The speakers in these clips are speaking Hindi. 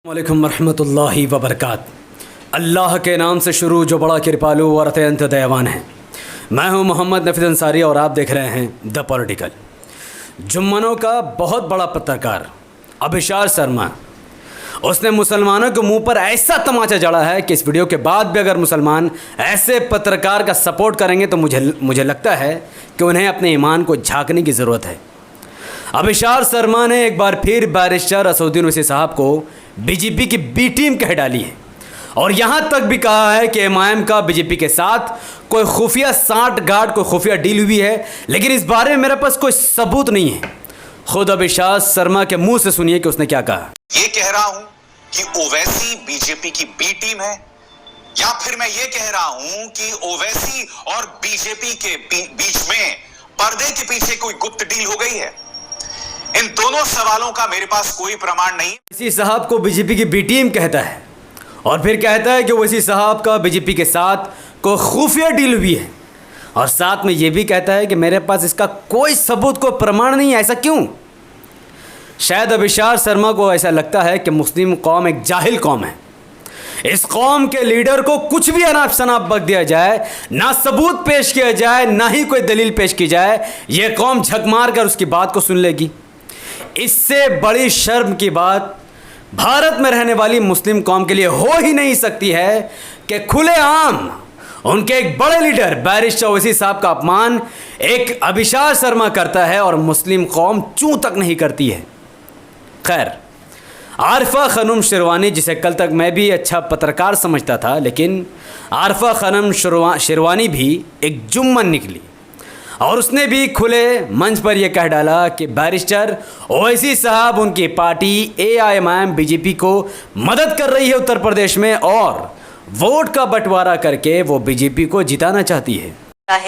वालेकुम रहमतुल्लाहि व बरकात। अल्लाह के नाम से शुरू जो बड़ा कृपालु और अत्यंत दयावान है। मैं हूं मोहम्मद नफीस अंसारी और आप देख रहे हैं द पॉलिटिकल। जुम्मनों का बहुत बड़ा पत्रकार अभिशार शर्मा, उसने मुसलमानों के मुंह पर ऐसा तमाचा जड़ा है कि इस वीडियो के बाद भी अगर मुसलमान ऐसे पत्रकार का सपोर्ट करेंगे तो मुझे लगता है कि उन्हें अपने ईमान को झांकने की ज़रूरत है। अभिशार शर्मा ने एक बार फिर बैरिस्टर असदुद्दीन ओवैसी साहब को बीजेपी की बी टीम कह डाली है और यहाँ तक भी कहा है कि एमआईएम का बीजेपी के साथ कोई खुफिया सांठगांठ, कोई खुफिया डील हुई है, लेकिन इस बारे में मेरे पास कोई सबूत नहीं है। खुद अभिशार शर्मा के मुंह से सुनिए कि उसने क्या कहा। ये कह रहा हूं कि ओवैसी बीजेपी की बी टीम है, या फिर मैं ये कह रहा हूं कि ओवैसी और बीजेपी के बीच में पर्दे के पीछे कोई गुप्त डील हो गई है। इन दोनों सवालों का मेरे पास कोई प्रमाण नहीं। ओवैसी साहब को बीजेपी की बी टीम कहता है और फिर कहता है कि ओवैसी साहब का बीजेपी के साथ कोई खुफिया डील हुई है, और साथ में ये भी कहता है कि मेरे पास इसका कोई सबूत, कोई प्रमाण नहीं है। ऐसा क्यों? शायद अभिशार शर्मा को ऐसा लगता है कि मुस्लिम कौम एक जाहिल कौम है। इस कौम के लीडर को कुछ भी अनाप शनाप बक दिया जाए, ना सबूत पेश किया जाए, ना ही कोई दलील पेश की जाए, यह कौम झक मार कर उसकी बात को सुन लेगी। इससे बड़ी शर्म की बात भारत में रहने वाली मुस्लिम कौम के लिए हो ही नहीं सकती है कि खुलेआम उनके एक बड़े लीडर बैरिस्टर ओवैसी साहब का अपमान एक अभिशार शर्मा करता है और मुस्लिम कौम चूं तक नहीं करती है। खैर, आरिफा खनम शेरवानी, जिसे कल तक मैं भी अच्छा पत्रकार समझता था, लेकिन आरिफा खनम शेरवानी भी एक जुम्मन निकली और उसने भी खुले मंच पर यह कह डाला कि बैरिस्टर ओवैसी साहब उनकी पार्टी एआईएमआईएम बीजेपी को मदद कर रही है उत्तर प्रदेश में, और वोट का बंटवारा करके वो बीजेपी को जिताना चाहती है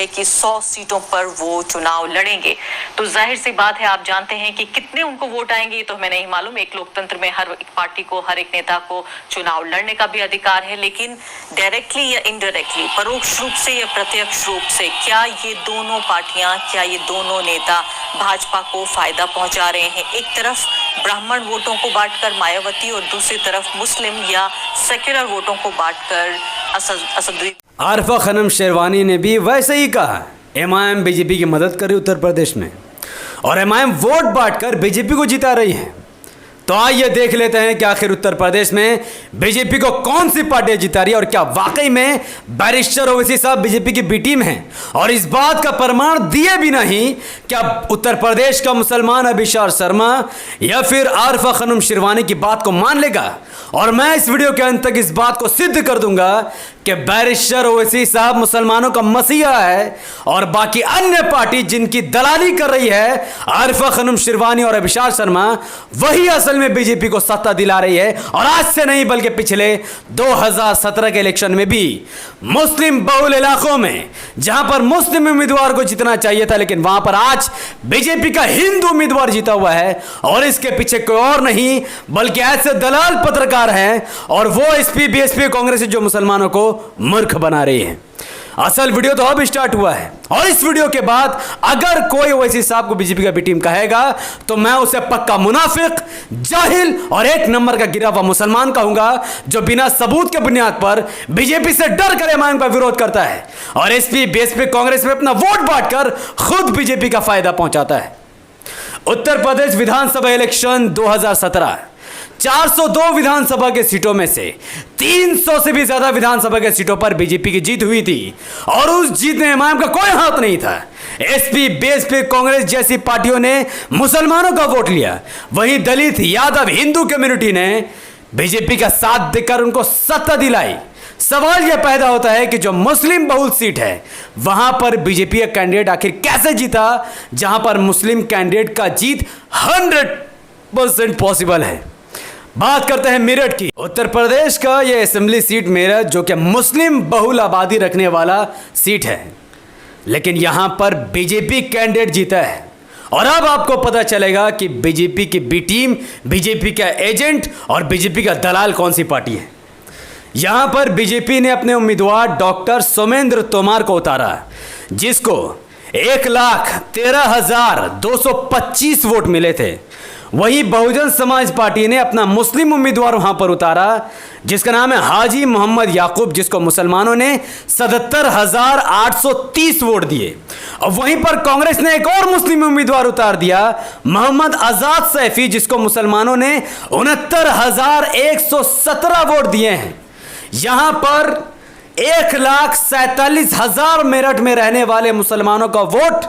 कि 100 सीटों पर वो चुनाव लड़ेंगे। तो जाहिर सी बात है, आप जानते हैं कि कितने उनको वोट आएंगे ये तो हमें नहीं मालूम। एक लोकतंत्र में हर एक पार्टी को, हर एक नेता को चुनाव लड़ने का भी अधिकार है, लेकिन डायरेक्टली या इनडायरेक्टली, परोक्ष रूप से या प्रत्यक्ष रूप से, क्या ये दोनों पार्टियां, क्या ये दोनों नेता भाजपा को फायदा पहुंचा रहे हैं? एक तरफ ब्राह्मण वोटों को बांटकर मायावती और दूसरी तरफ मुस्लिम या सेक्युलर वोटों को बांटकर असदुद्दीन। आरिफा खनम शेरवानी ने भी वैसे ही कहा, एमआईएम बीजेपी की मदद कर रही उत्तर प्रदेश में और एमआईएम वोट बांटकर बीजेपी को जिता रही है। तो आइए देख लेते हैं कि आखिर उत्तर प्रदेश में बीजेपी को कौन सी पार्टी जिता रही है और क्या वाकई में बैरिस्टर ओवैसी साहब बीजेपी की बी टीम है। और इस बात का प्रमाण दिए बिना ही क्या उत्तर प्रदेश का मुसलमान अभिशार शर्मा या फिर आरिफा खनम शेरवानी की बात को मान लेगा। और मैं इस वीडियो के अंत तक इस बात को सिद्ध कर दूंगा कि बैरिस्टर ओवैसी साहब मुसलमानों का मसीहा है और बाकी अन्य पार्टी जिनकी दलाली कर रही है, आरिफा खनम शेरवानी और अभिशार शर्मा, वही असल में बीजेपी को सत्ता दिला रही है। और आज से नहीं बल्कि पिछले 2017 के इलेक्शन में भी मुस्लिम बहुल इलाकों में जहां पर मुस्लिम उम्मीदवार को जीतना चाहिए था, लेकिन वहां पर आज बीजेपी का हिंदू उम्मीदवार जीता हुआ है। और इसके पीछे कोई और नहीं बल्कि ऐसे दलाल पत्रकार हैं और वो एसपी बीएसपी कांग्रेस जो मुसलमानों को मूर्ख बना रही है। असल वीडियो तो अब स्टार्ट हुआ है और इस वीडियो के बाद अगर कोई ओवैसी साहब को बीजेपी का बी टीम कहेगा तो मैं उसे पक्का मुनाफिक, जाहिल और एक नंबर का गिरा हुआ मुसलमान कहूंगा, जो बिना सबूत के बुनियाद पर बीजेपी से डर कर एमआईएम का विरोध करता है और एसपी बीएसपी कांग्रेस में अपना वोट बांटकर खुद बीजेपी का फायदा पहुंचाता है। उत्तर प्रदेश विधानसभा इलेक्शन 2017, 402 विधानसभा के सीटों में से 300 से भी ज्यादा विधानसभा के सीटों पर बीजेपी की जीत हुई थी और उस जीत में एमआईएम का कोई हाथ नहीं था। एसपी बीएसपी कांग्रेस जैसी पार्टियों ने मुसलमानों का वोट लिया, वहीं दलित, यादव, हिंदू कम्युनिटी ने बीजेपी का साथ देकर उनको सत्ता दिलाई। सवाल यह पैदा होता है कि जो मुस्लिम बहुल सीट है वहां पर बीजेपी का कैंडिडेट आखिर कैसे जीता, जहां पर मुस्लिम कैंडिडेट का जीत 100% पॉसिबल है। बात करते हैं मेरठ की। उत्तर प्रदेश का यह असेंबली सीट मेरठ, जो कि मुस्लिम बहुल आबादी रखने वाला सीट है, लेकिन यहां पर बीजेपी कैंडिडेट जीता है। और अब आपको पता चलेगा कि बीजेपी की बी टीम, बीजेपी का एजेंट और बीजेपी का दलाल कौन सी पार्टी है। यहां पर बीजेपी ने अपने उम्मीदवार डॉक्टर सोमेंद्र तोमर को उतारा, जिसको 1,13,225 वोट मिले थे। वहीं बहुजन समाज पार्टी ने अपना मुस्लिम उम्मीदवार वहां पर उतारा जिसका नाम है हाजी मोहम्मद याकूब, जिसको मुसलमानों ने 77,830 वोट दिए। और वहीं पर कांग्रेस ने एक और मुस्लिम उम्मीदवार उतार दिया, मोहम्मद आजाद सैफी, जिसको मुसलमानों ने 69,117 वोट दिए हैं। यहां पर 1,47,000 मेरठ में रहने वाले मुसलमानों का वोट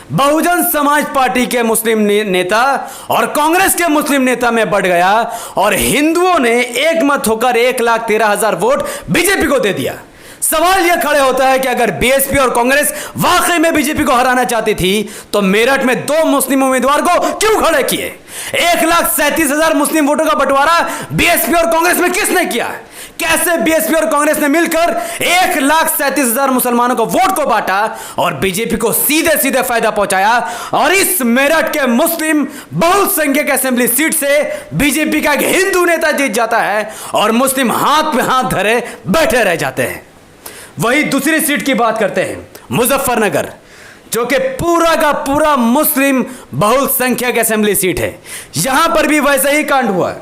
बहुजन समाज पार्टी के मुस्लिम नेता और कांग्रेस के मुस्लिम नेता में बढ़ गया और हिंदुओं ने एक मत होकर 1,13,000 वोट बीजेपी को दे दिया। सवाल यह खड़े होता है कि अगर बीएसपी और कांग्रेस वाकई में बीजेपी को हराना चाहती थी तो मेरठ में 2 मुस्लिम उम्मीदवार को क्यों खड़े किए? 1,37,000 मुस्लिम वोटों का बंटवारा बीएसपी और कांग्रेस में किसने किया? कैसे बीएसपी और कांग्रेस ने मिलकर 1,37,000 मुसलमानों को वोट को बांटा और बीजेपी को सीधे सीधे फायदा पहुंचाया? और इस मेरठ के मुस्लिम बहुसंख्यक असेंबली सीट से बीजेपी का एक हिंदू नेता जीत जाता है और मुस्लिम हाथ में हाथ धरे बैठे रह जाते हैं। वही दूसरी सीट की बात करते हैं, मुजफ्फरनगर, जो कि पूरा का पूरा मुस्लिम बहुसंख्यक असेंबली सीट है। यहां पर भी वैसा ही कांड हुआ।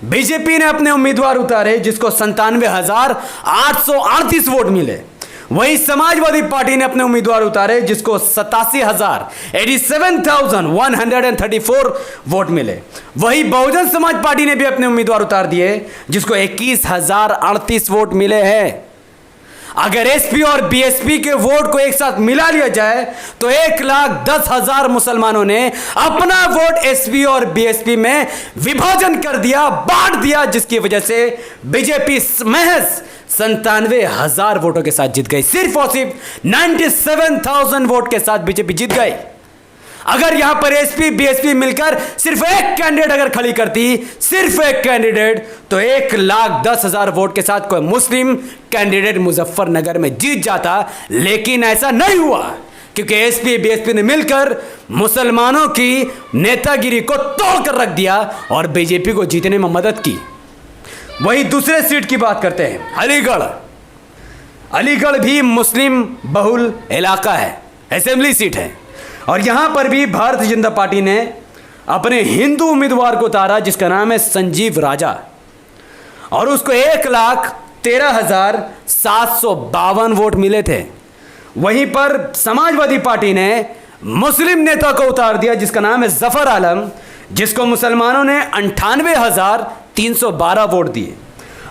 बीजेपी ने अपने उम्मीदवार उतारे जिसको 97,838 वोट मिले। वहीं समाजवादी पार्टी ने अपने उम्मीदवार उतारे जिसको 87,134 वोट मिले। वही बहुजन समाज पार्टी ने भी अपने उम्मीदवार उतार दिए जिसको 21,038 वोट मिले हैं। अगर एसपी और बीएसपी के वोट को एक साथ मिला लिया जाए तो 1,10,000 मुसलमानों ने अपना वोट एसपी और बीएसपी में विभाजन कर दिया, बांट दिया, जिसकी वजह से बीजेपी महज 97,000 वोटों के साथ जीत गई। सिर्फ और सिर्फ 97,000 वोट के साथ बीजेपी जीत गई। अगर यहां पर एसपी बीएसपी मिलकर सिर्फ एक कैंडिडेट अगर खड़ी करती, सिर्फ एक कैंडिडेट, तो 1,10,000 वोट के साथ कोई मुस्लिम कैंडिडेट मुजफ्फरनगर में जीत जाता। लेकिन ऐसा नहीं हुआ क्योंकि एसपी बीएसपी ने मिलकर मुसलमानों की नेतागिरी को तोड़कर रख दिया और बीजेपी को जीतने में मदद की। वही दूसरे सीट की बात करते हैं, अलीगढ़। अलीगढ़ भी मुस्लिम बहुल इलाका है, असेंबली सीट है और यहां पर भी भारतीय जनता पार्टी ने अपने हिंदू उम्मीदवार को उतारा जिसका नाम है संजीव राजा और उसको 1,13,752 वोट मिले थे। वहीं पर समाजवादी पार्टी ने मुस्लिम नेता को उतार दिया जिसका नाम है जफर आलम, जिसको मुसलमानों ने 98,312 वोट दिए।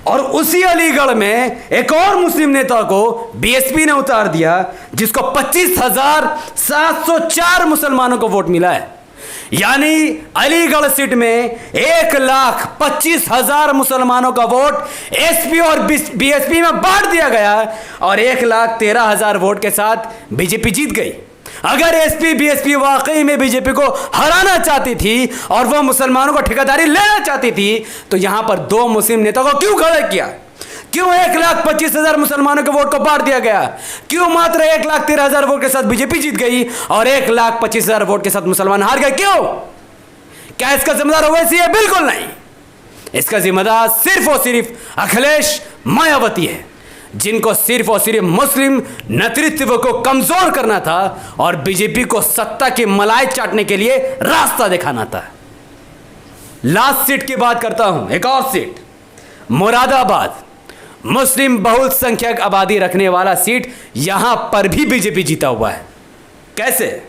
और उसी अलीगढ़ में एक और मुस्लिम नेता को बीएसपी ने उतार दिया जिसको 25,704 मुसलमानों को वोट मिला है। यानी अलीगढ़ सीट में 1,25,000 मुसलमानों का वोट एसपी और बीएसपी में बांट दिया गया और 1,13,000 वोट के साथ बीजेपी जीत गई। अगर एसपी बीएसपी वाकई में बीजेपी को हराना चाहती थी और वह मुसलमानों को ठेकेदारी लेना चाहती थी तो यहां पर 2 मुस्लिम नेताओं को क्यों खड़ा किया? क्यों 1,25,000 मुसलमानों के वोट को बांट दिया गया? क्यों मात्र 1,13,000 वोट के साथ बीजेपी जीत गई और 1,25,000 वोट के साथ मुसलमान हार गए? क्यों? क्या इसका जिम्मेदार ओवैसी है? बिल्कुल नहीं। इसका जिम्मेदार सिर्फ और सिर्फ अखिलेश मायावती है, जिनको सिर्फ और सिर्फ मुस्लिम नेतृत्व को कमजोर करना था और बीजेपी को सत्ता की मलाई चाटने के लिए रास्ता दिखाना था। लास्ट सीट की बात करता हूं, एक और सीट, मुरादाबाद, मुस्लिम बहुसंख्यक आबादी रखने वाला सीट। यहां पर भी बीजेपी जीता हुआ है। कैसे?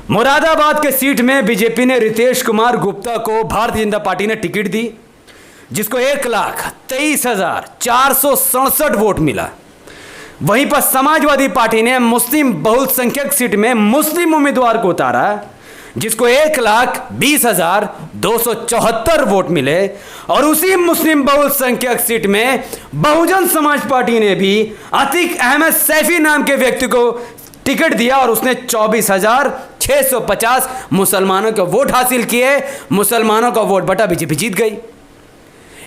मुरादाबाद के सीट में बीजेपी ने रितेश कुमार गुप्ता को भारतीय जनता पार्टी ने टिकट दी जिसको 1,23,467 वोट मिला। वहीं पर समाजवादी पार्टी ने मुस्लिम बहुसंख्यक सीट में मुस्लिम उम्मीदवार को उतारा जिसको 1,20,274 वोट मिले। और उसी मुस्लिम बहुसंख्यक सीट में बहुजन समाज पार्टी ने भी अतीक अहमद सैफी नाम के व्यक्ति को टिकट दिया और उसने 24,650 मुसलमानों के वोट हासिल किए। मुसलमानों का वोट बटा, बीजेपी जीत गई।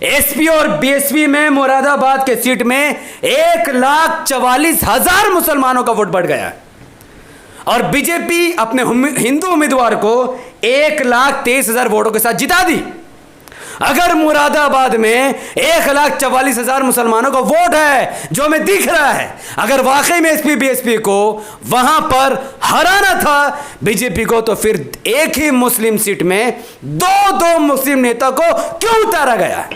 एसपी और बीएसपी में मुरादाबाद के सीट में 1,44,000 मुसलमानों का वोट बढ़ गया और बीजेपी अपने हिंदू उम्मीदवार को 1,23,000 वोटों के साथ जिता दी। अगर मुरादाबाद में 1,44,000 मुसलमानों का वोट है जो हमें दिख रहा है, अगर वाकई में एसपी बीएसपी को वहां पर हराना था बीजेपी को, तो फिर एक ही मुस्लिम सीट में दो मुस्लिम नेता को क्यों उतारा गया?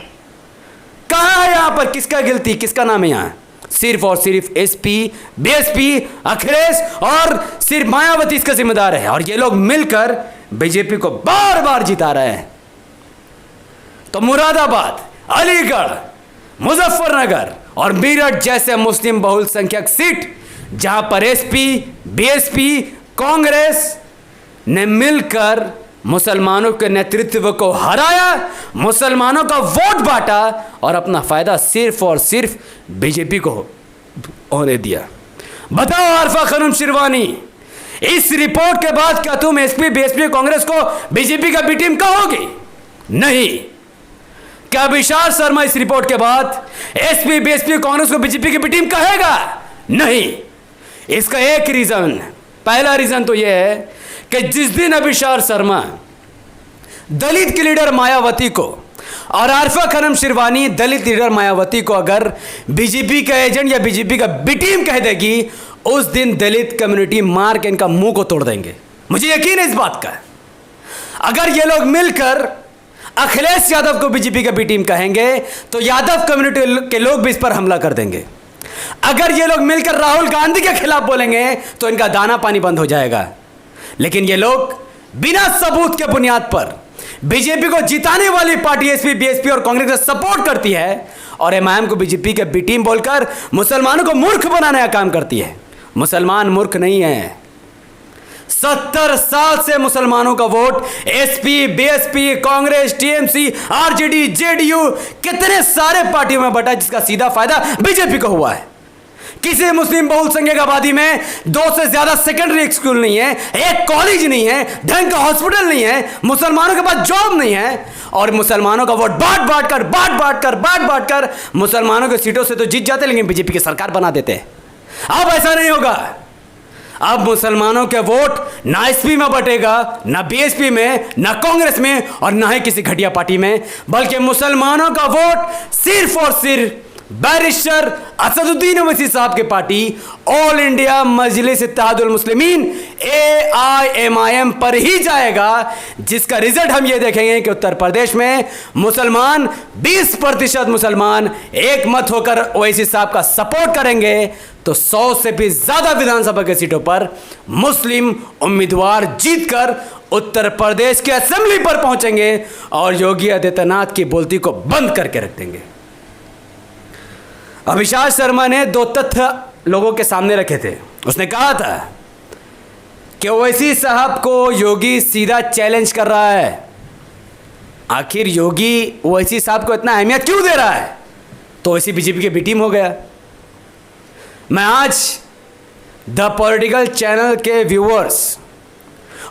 कहां है यहां पर किसका गिल्टी, किसका नाम है यहां? सिर्फ और सिर्फ एसपी बीएसपी, अखिलेश और सिर्फ मायावती इसका जिम्मेदार है, और ये लोग मिलकर बीजेपी को बार बार जिता रहे हैं। तो मुरादाबाद, अलीगढ़, मुजफ्फरनगर और मेरठ जैसे मुस्लिम बहुल संख्यक सीट जहां पर एसपी बीएसपी कांग्रेस ने मिलकर मुसलमानों के नेतृत्व को हराया, मुसलमानों का वोट बांटा और अपना फायदा सिर्फ और सिर्फ बीजेपी को होने दिया। बताओ आरफा खानम शिरवानी, इस रिपोर्ट के बाद क्या तुम एसपी बीएसपी कांग्रेस को बीजेपी का बी टीम कहोगे? नहीं। क्या विशाल शर्मा इस रिपोर्ट के बाद एसपी बीएसपी कांग्रेस को बीजेपी की बी टीम कहेगा? नहीं। इसका एक रीजन, पहला रीजन तो यह है कि जिस दिन विशाल शर्मा दलित की लीडर मायावती को और आरफा खानम शिरवानी दलित लीडर मायावती को अगर बीजेपी का एजेंट या बीजेपी का बी टीम कह देगी, उस दिन दलित कम्युनिटी मार के इनका मुंह को तोड़ देंगे। मुझे यकीन है इस बात का। अगर ये लोग मिलकर अखिलेश यादव को बीजेपी का बी टीम कहेंगे तो यादव कम्युनिटी के लोग भी इस पर हमला कर देंगे। अगर ये लोग मिलकर राहुल गांधी के खिलाफ बोलेंगे तो इनका दाना पानी बंद हो जाएगा। लेकिन ये लोग बिना सबूत के बुनियाद पर बीजेपी को जिताने वाली पार्टी एसपी बीएसपी और कांग्रेस का सपोर्ट करती है और एमआईएम को बीजेपी के बी टीम बोलकर मुसलमानों को मूर्ख बनाने का काम करती है। मुसलमान मूर्ख नहीं है। 70 साल से मुसलमानों का vote SP BSP Congress TMC RJD JDU कितने सारे पार्टियों में बटा, जिसका सीधा फायदा बीजेपी को हुआ है। किसी मुस्लिम बहुल संख्यक आबादी में 2 से ज्यादा सेकेंडरी स्कूल नहीं है, एक कॉलेज नहीं है, ढंग का हॉस्पिटल नहीं है, मुसलमानों के पास जॉब नहीं है, और मुसलमानों का वोट बांट कर मुसलमानों की सीटों से तो जीत जाते, लेकिन बीजेपी की सरकार बना देते हैं। अब ऐसा नहीं होगा। अब मुसलमानों के वोट ना एसपी में बटेगा, ना बीएसपी में, ना कांग्रेस में और ना ही किसी घटिया पार्टी में, बल्कि मुसलमानों का वोट सिर्फ और सिर्फ बैरिस्टर असदुद्दीन ओवैसी साहब की पार्टी ऑल इंडिया मजलिस इत्तेहादुल मुस्लिमीन AIMIM पर ही जाएगा, जिसका रिजल्ट हम ये देखेंगे कि उत्तर प्रदेश में मुसलमान 20% मुसलमान एक मत होकर ओवैसी साहब का सपोर्ट करेंगे, तो 100 से भी ज्यादा विधानसभा की सीटों पर मुस्लिम उम्मीदवार जीतकर उत्तर प्रदेश के असेंबली पर पहुंचेंगे और योगी आदित्यनाथ की बोलती को बंद करके रख देंगे। अभिषेक शर्मा ने 2 तथ्य लोगों के सामने रखे थे। उसने कहा था कि ओवैसी साहब को योगी सीधा चैलेंज कर रहा है। आखिर योगी ओवैसी साहब को इतना अहमियत क्यों दे रहा है? तो ओवैसी बीजेपी के बी टीम हो गया। मैं आज द पॉलिटिकल चैनल के व्यूअर्स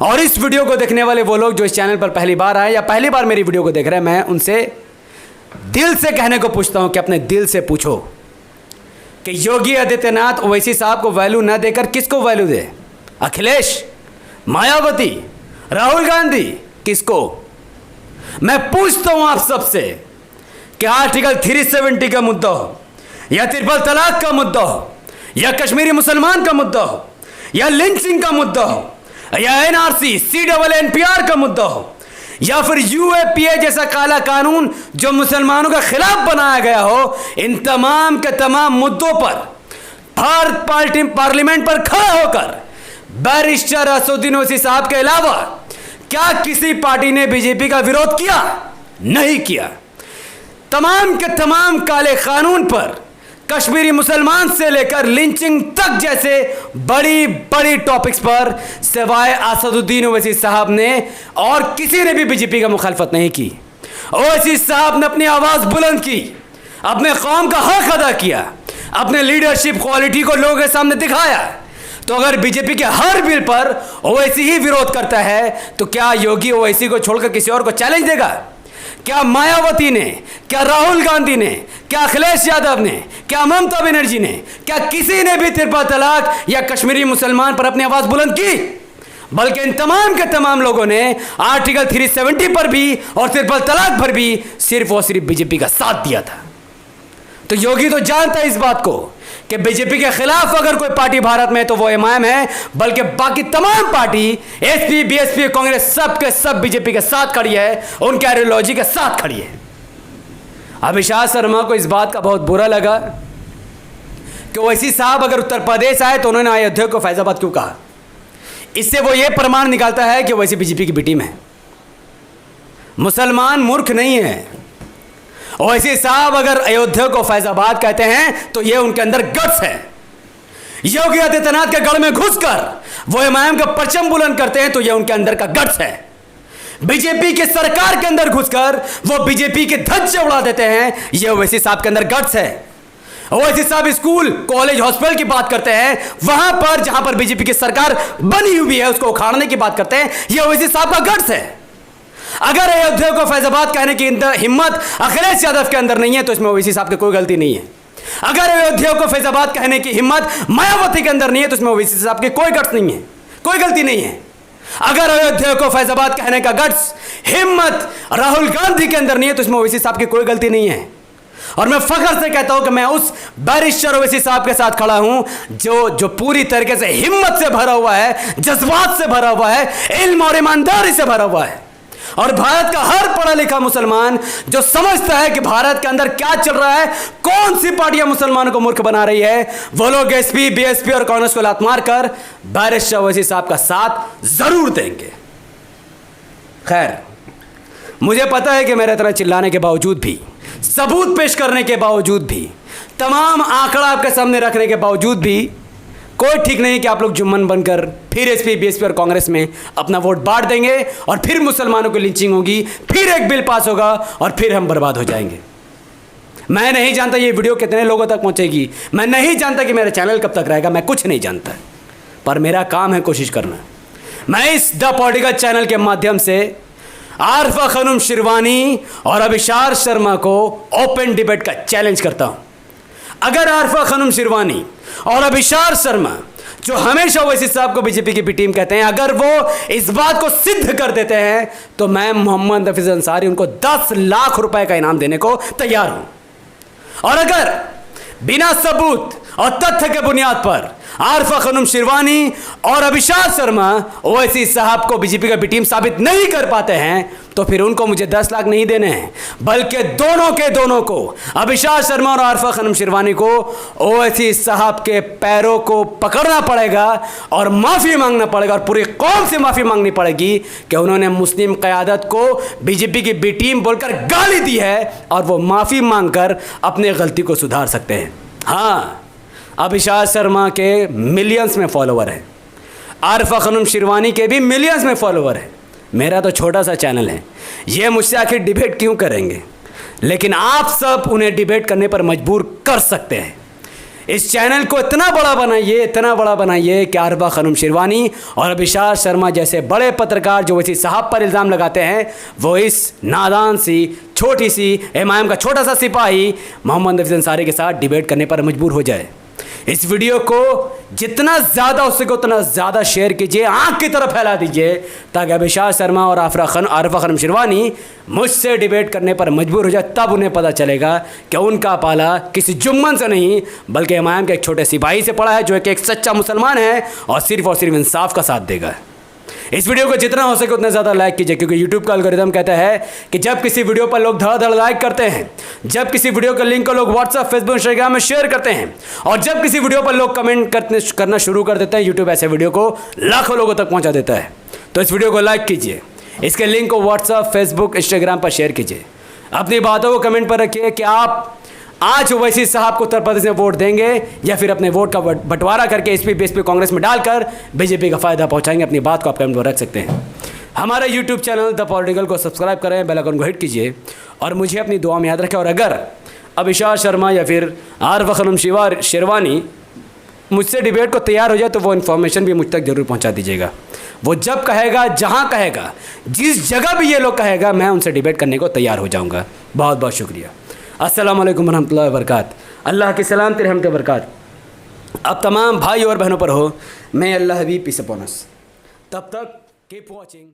और इस वीडियो को देखने वाले वो लोग जो इस चैनल पर पहली बार आए या पहली बार मेरी वीडियो को देख रहे हैं, मैं उनसे दिल से कहने को पूछता हूं कि अपने दिल से पूछो कि योगी आदित्यनाथ ओवैसी साहब को वैल्यू न देकर किसको वैल्यू दे? अखिलेश, मायावती, राहुल गांधी, किसको? मैं पूछता हूं आप सबसे कि आर्टिकल 370 का मुद्दा हो या ट्रिपल तलाक का मुद्दा हो या कश्मीरी मुसलमान का मुद्दा हो या लिंचिंग का मुद्दा हो या NRC CNNPR का मुद्दा हो या फिर UAPA जैसा काला कानून जो मुसलमानों के खिलाफ बनाया गया हो, इन तमाम के तमाम मुद्दों पर भारत पार्लियामेंट पर खड़ा होकर बैरिस्टर असदुद्दीन ओवैसी साहब के अलावा क्या किसी पार्टी ने बीजेपी का विरोध किया? नहीं किया। तमाम के तमाम काले कानून पर कश्मीरी मुसलमान से लेकर लिंचिंग तक जैसे बड़ी बड़ी टॉपिक्स पर सिवाय असदुद्दीन ओवैसी साहब ने और किसी ने भी बीजेपी का मुखालफत नहीं की। ओवैसी साहब ने अपनी आवाज बुलंद की, अपने कौम का हक अदा किया, अपने लीडरशिप क्वालिटी को लोगों के सामने दिखाया। तो अगर बीजेपी के हर बिल पर ओवैसी ही विरोध करता है तो क्या योगी ओवैसी को छोड़कर किसी और को चैलेंज देगा? क्या मायावती ने, क्या राहुल गांधी ने, क्या अखिलेश यादव ने, क्या ममता बनर्जी ने, क्या किसी ने भी ट्रिपल तलाक या कश्मीरी मुसलमान पर अपनी आवाज बुलंद की? बल्कि इन तमाम के तमाम लोगों ने आर्टिकल 370 पर भी और ट्रिपल तलाक पर भी सिर्फ और सिर्फ बीजेपी का साथ दिया था। तो योगी तो जानता है इस बात को कि बीजेपी के खिलाफ अगर कोई पार्टी भारत में तो वो एमआईएम है, बल्कि बाकी तमाम पार्टी एसपी, बीएसपी, कांग्रेस सब के सब बीजेपी के साथ खड़ी है, उनके आइडियोलॉजी के साथ खड़ी है। अभिषेक शर्मा को इस बात का बहुत बुरा लगा कि ओवैसी साहब अगर उत्तर प्रदेश आए तो उन्होंने अयोध्या को फैजाबाद क्यों कहा। इससे वो ये प्रमाण निकालता है कि वैसे बीजेपी की बी टीम है। मुसलमान मूर्ख नहीं है। ओवैसी साहब अगर अयोध्या को फैजाबाद कहते हैं तो ये उनके अंदर गट्स है। योगी आदित्यनाथ के गढ़ में घुसकर वो एमआईएम का परचम बुलंद करते हैं तो ये उनके अंदर का गट्स है। बीजेपी की सरकार के अंदर घुसकर वो बीजेपी के ध्वज उड़ा देते हैं, ये ओवैसी साहब के अंदर गट्स है। ओवैसी साहब स्कूल, कॉलेज, हॉस्पिटल की बात करते हैं, वहां पर जहां पर बीजेपी की सरकार बनी हुई है उसको उखाड़ने की बात करते हैं, ये ओवैसी साहब का गट्स है। अगर अयोध्या को फैजाबाद कहने की हिम्मत अखिलेश यादव के अंदर नहीं है तो इसमें ओवैसी साहब की कोई गलती नहीं है। अगर अयोध्या को फैजाबाद कहने की हिम्मत मायावती के अंदर नहीं है तो इसमें ओवैसी साहब की कोई गट्स नहीं है, कोई गलती नहीं है। अगर अयोध्या को फैजाबाद कहने का गट्स, हिम्मत राहुल गांधी के अंदर नहीं है तो इसमें ओवैसी साहब की कोई गलती नहीं है। और मैं फख्र से कहता हूं कि मैं उस बैरिस्टर ओवैसी साहब के साथ खड़ा हूं जो पूरी तरीके से हिम्मत से भरा हुआ है, जज्बात से भरा हुआ है, इल्म और ईमानदारी से भरा हुआ है। और भारत का हर पढ़ा लिखा मुसलमान जो समझता है कि भारत के अंदर क्या चल रहा है, कौन सी पार्टियां मुसलमानों को मूर्ख बना रही है, वो लोग एसपी, बीएसपी और कांग्रेस को लात मारकर बैरिस्टर ओवैसी साहब का साथ जरूर देंगे। खैर, मुझे पता है कि मेरे तरह चिल्लाने के बावजूद भी, सबूत पेश करने के बावजूद भी, तमाम आंकड़ा आपके सामने रखने के बावजूद भी कोई ठीक नहीं कि आप लोग जुम्मन बनकर फिर एसपी, बीएसपी और कांग्रेस में अपना वोट बांट देंगे और फिर मुसलमानों की लिंचिंग होगी, फिर एक बिल पास होगा और फिर हम बर्बाद हो जाएंगे। मैं नहीं जानता ये वीडियो कितने लोगों तक पहुंचेगी, मैं नहीं जानता कि मेरा चैनल कब तक रहेगा, मैं कुछ नहीं जानता, पर मेरा काम है कोशिश करना। मैं इस द पॉलिटिकल चैनल के माध्यम से आरफा खानम शिरवानी और अभिषेक शर्मा को ओपन डिबेट का चैलेंज करता हूं। अगर आरफा खानम शिरवानी और अभिषेक शर्मा, जो हमेशा ओवैसी साहब को बीजेपी की बी टीम कहते हैं, अगर वो इस बात को सिद्ध कर देते हैं तो मैं मोहम्मद हफीज अंसारी उनको 10 लाख रुपए का इनाम देने को तैयार हूं। और अगर बिना सबूत और तथ्य के बुनियाद पर आरफा खानम शिरवानी और अभिषेक शर्मा ओवैसी साहब को बीजेपी का बी टीम साबित नहीं कर पाते हैं तो फिर उनको मुझे 10 लाख नहीं देने हैं, बल्कि दोनों के दोनों को, अभिषेक शर्मा और आरफा खानम शिरवानी को ओवैसी साहब के पैरों को पकड़ना पड़ेगा और माफ़ी मांगना पड़ेगा और पूरी कौम से माफ़ी मांगनी पड़ेगी कि उन्होंने मुस्लिम क़यादत को बीजेपी की बी टीम बोलकर गाली दी है और वो माफ़ी मांगकर अपनी गलती को सुधार सकते हैं। हाँ, अभिषेक शर्मा के मिलियंस में फॉलोवर हैं, आरफा खानम शिरवानी के भी मिलियंस में फॉलोवर हैं। मेरा तो छोटा सा चैनल है, ये मुझसे आखिर डिबेट क्यों करेंगे, लेकिन आप सब उन्हें डिबेट करने पर मजबूर कर सकते हैं। इस चैनल को इतना बड़ा बनाइए कि आरफा खानम शिरवानी और अभिषेक शर्मा जैसे बड़े पत्रकार जो ओवैसी साहब पर इल्ज़ाम लगाते हैं, वो इस नादान सी छोटी सी एमआईएम का छोटा सा सिपाही मोहम्मद हफीज अंसारी के साथ डिबेट करने पर मजबूर हो जाए। इस वीडियो को जितना ज़्यादा हो सके उतना ज़्यादा शेयर कीजिए, आँख की तरफ फैला दीजिए, ताकि अभिषेक शर्मा और आरफा खानम शिरवानी मुझसे डिबेट करने पर मजबूर हो जाए। तब उन्हें पता चलेगा कि उनका पाला किसी जुम्मन से नहीं बल्कि एमआईएम के एक छोटे सिपाही से पड़ा है, जो एक सच्चा मुसलमान है और सिर्फ इंसाफ का साथ देगा। इस वीडियो को जितना हो सके उतना ज़्यादा लाइक कीजिए, क्योंकि यूट्यूब का एल्गोरिथम कहता है कि जब किसी वीडियो पर लोग धड़ाधड़ लाइक करते हैं, जब किसी वीडियो के लिंक को लोग व्हाट्सएप, फेसबुक, इंस्टाग्राम में शेयर करते हैं और जब किसी वीडियो पर लोग कमेंट करना शुरू कर देते हैं, यूट्यूब ऐसे वीडियो को लाखों लोगों तक पहुँचा देता है। तो इस वीडियो को लाइक कीजिए, इसके लिंक को व्हाट्सएप, फेसबुक, इंस्टाग्राम पर शेयर कीजिए, अपनी बातों को कमेंट पर रखिए कि आप आज ओवैसी साहब को उत्तर प्रदेश में वोट देंगे या फिर अपने वोट का बंटवारा करके एसपी, बीएसपी, कांग्रेस में डालकर बीजेपी का फायदा पहुंचाएंगे। अपनी बात को आप कमेंट में रख सकते हैं। हमारे यूट्यूब चैनल द पॉलिटिकल को सब्सक्राइब करें, बेल आइकन को हिट कीजिए और मुझे अपनी दुआ में याद रखें। और अगर अभिषेक शर्मा या फिर आरफा खानम शिरवानी मुझसे डिबेट को तैयार हो जाए तो वो इन्फॉर्मेशन भी मुझ तक जरूर पहुँचा दीजिएगा। वो जब कहेगा, जहाँ कहेगा, जिस जगह भी ये लोग कहेगा, मैं उनसे डिबेट करने को तैयार हो जाऊँगा। बहुत बहुत शुक्रिया। अस्सलाम वालेकुम रहमतुल्लाहि व बरकातहू। अल्लाह की सलामती रहमत बरकत अब तमाम भाई और बहनों पर हो। मैं अल्लाह हबीब पीस अपॉन अस। तब तक कीप वॉचिंग।